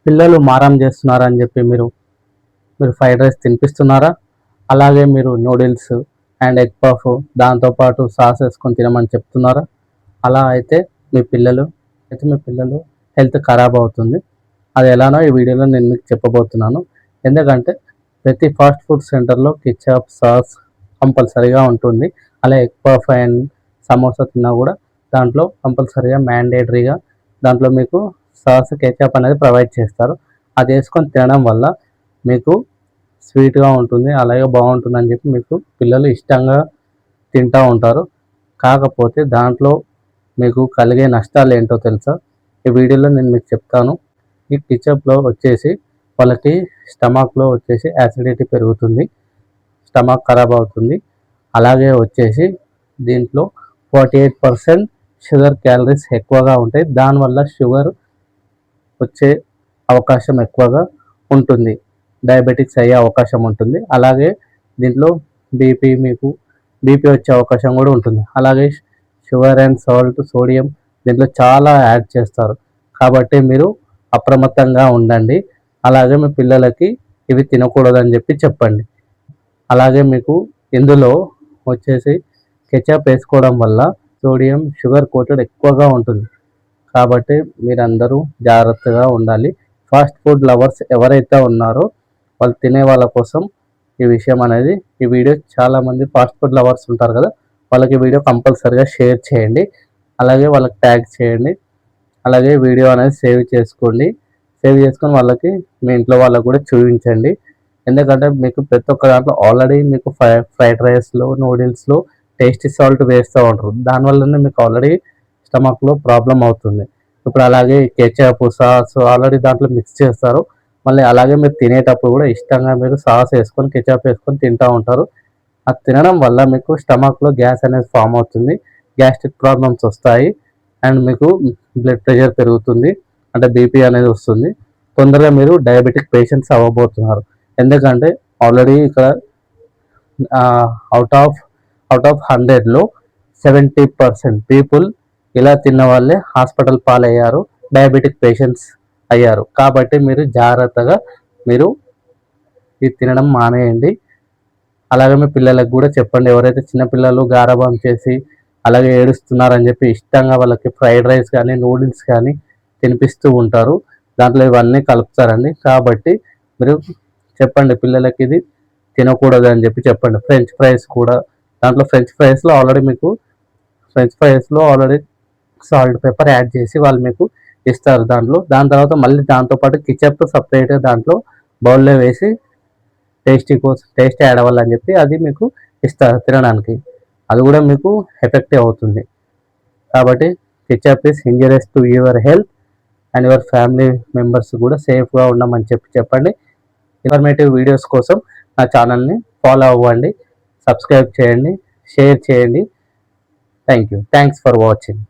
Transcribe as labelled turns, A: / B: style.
A: పిల్లలు మారం చేస్తున్నారని చెప్పి మీరు మీరు ఫ్రైడ్ రైస్ తినిపిస్తున్నారా? అలాగే మీరు నూడిల్స్ అండ్ ఎగ్ పఫ్ దాంతోపాటు సాస్ వేసుకొని తినమని చెప్తున్నారా? అలా అయితే మీ పిల్లలు హెల్త్ ఖరాబ్ అవుతుంది. అది ఎలానో ఈ వీడియోలో నేను మీకు చెప్పబోతున్నాను. ఎందుకంటే ప్రతి ఫాస్ట్ ఫుడ్ సెంటర్లో కెచప్ సాస్ కంపల్సరీగా ఉంటుంది. అలా ఎగ్ పఫ్ అండ్ సమోసా తిన్నా కూడా దాంట్లో కంపల్సరీగా మ్యాండేటరీగా దాంట్లో మీకు సాస్ కెచప్ అనేది ప్రొవైడ్ చేస్తారు. అది వేసుకొని తినడం వల్ల మీకు స్వీట్గా ఉంటుంది, అలాగే బాగుంటుందని చెప్పి మీకు పిల్లలు ఇష్టంగా తింటూ ఉంటారు. కాకపోతే దాంట్లో మీకు కలిగే నష్టాలు ఏంటో తెలుసా? ఈ వీడియోలో నేను మీకు చెప్తాను. ఈ కెచప్లో వచ్చేసి వాళ్ళకి స్టమక్లో వచ్చేసి యాసిడిటీ పెరుగుతుంది, స్టమక్ ఖరాబ్ అవుతుంది. అలాగే వచ్చేసి దీంట్లో 48% షుగర్ క్యాలరీస్ ఎక్కువగా ఉంటాయి. దానివల్ల షుగర్ వచ్చే అవకాశం ఎక్కువగా ఉంటుంది, డయాబెటిక్స్ అయ్యే అవకాశం ఉంటుంది. అలాగే దీంట్లో బీపీ వచ్చే అవకాశం కూడా ఉంటుంది. అలాగే షుగర్ అండ్ సాల్ట్ సోడియం దీంట్లో చాలా యాడ్ చేస్తారు. కాబట్టి మీరు అప్రమత్తంగా ఉండండి. అలాగే మీ పిల్లలకి ఇవి తినకూడదని చెప్పండి. అలాగే మీకు ఇందులో వచ్చేసి కెచప్ వేసుకోవడం వల్ల సోడియం షుగర్ కోటెడ్ ఎక్కువగా ఉంటుంది. కాబట్టి మీరందరూ జాగ్రత్తగా ఉండాలి. ఫాస్ట్ ఫుడ్ లవర్స్ ఎవరైతే ఉన్నారో వాళ్ళు తినే వాళ్ళ కోసం ఈ విషయం అనేది, ఈ వీడియో చాలామంది ఫాస్ట్ ఫుడ్ లవర్స్ ఉంటారు కదా, వాళ్ళకి వీడియో కంపల్సరీగా షేర్ చేయండి. అలాగే వాళ్ళకి ట్యాగ్ చేయండి. అలాగే వీడియో అనేది సేవ్ చేసుకోండి. సేవ్ చేసుకొని వాళ్ళకి మీ ఇంట్లో వాళ్ళకు కూడా చూపించండి. ఎందుకంటే మీకు ప్రతి ఒక్క దాంట్లో ఆల్రెడీ మీకు ఫ్రైడ్ రైస్లో నూడిల్స్లో టేస్టీ సాల్ట్ వేస్తూ ఉంటారు. దానివల్లనే మీకు ఆల్రెడీ స్టమక్లో ప్రాబ్లం అవుతుంది. ఇప్పుడు అలాగే కెచప్ సాస్ ఆల్రెడీ దాంట్లో మిక్స్ చేస్తారు. మళ్ళీ అలాగే మీరు తినేటప్పుడు కూడా ఇష్టంగా మీరు సాస్ వేసుకొని కెచప్ వేసుకొని తింటూ ఉంటారు. అది తినడం వల్ల మీకు స్టమక్లో గ్యాస్ అనేది ఫామ్ అవుతుంది, గ్యాస్ట్రిక్ ప్రాబ్లమ్స్ వస్తాయి, అండ్ మీకు బ్లడ్ ప్రెషర్ పెరుగుతుంది, అంటే బీపీ అనేది వస్తుంది. తొందరగా మీరు డయాబెటిక్ పేషెంట్స్ అవ్వబోతున్నారు. ఎందుకంటే ఆల్రెడీ ఇక్కడ అవుట్ ఆఫ్ 100లో 70% పీపుల్ ఇలా తిన్న వాళ్ళే హాస్పిటల్ పాలయ్యారు, డయాబెటిక్ పేషెంట్స్ అయ్యారు. కాబట్టి మీరు జాగ్రత్తగా మీరు ఇది తినడం మానేయండి. అలాగే మీ పిల్లలకు కూడా చెప్పండి. ఎవరైతే చిన్నపిల్లలు గారాబం చేసి అలాగే ఏడుస్తున్నారని చెప్పి ఇష్టంగా వాళ్ళకి ఫ్రైడ్ రైస్ కానీ నూడిల్స్ కానీ తినిపిస్తూ ఉంటారు, దాంట్లో ఇవన్నీ కలుపుతారండి. కాబట్టి మీరు చెప్పండి పిల్లలకి ఇది తినకూడదు అని చెప్పండి. ఫ్రెంచ్ ఫ్రైస్ కూడా దాంట్లో ఫ్రెంచ్ ఫ్రైస్లో ఆల్రెడీ సాల్ట్ పెప్పర్ యాడ్ చేసి వాళ్ళు మీకు ఇస్తారు. దాని తర్వాత మళ్ళీ దాంతోపాటు కిచప్ సపరేట్గా దాంట్లో బౌల్లో వేసి టేస్ట్ యాడ్ అవ్వాలని చెప్పి అది మీకు ఇస్తారు తినడానికి. అది కూడా మీకు ఎఫెక్టివ్ అవుతుంది. కాబట్టి ketchup is injurious to your health and your family members కూడా సేఫ్గా ఉండమని చెప్పండి. ఇన్ఫర్మేటివ్ వీడియోస్ కోసం నా ఛానల్ని ఫాలో అవ్వండి, సబ్స్క్రైబ్ చేయండి, షేర్ చేయండి. Thanks for watching.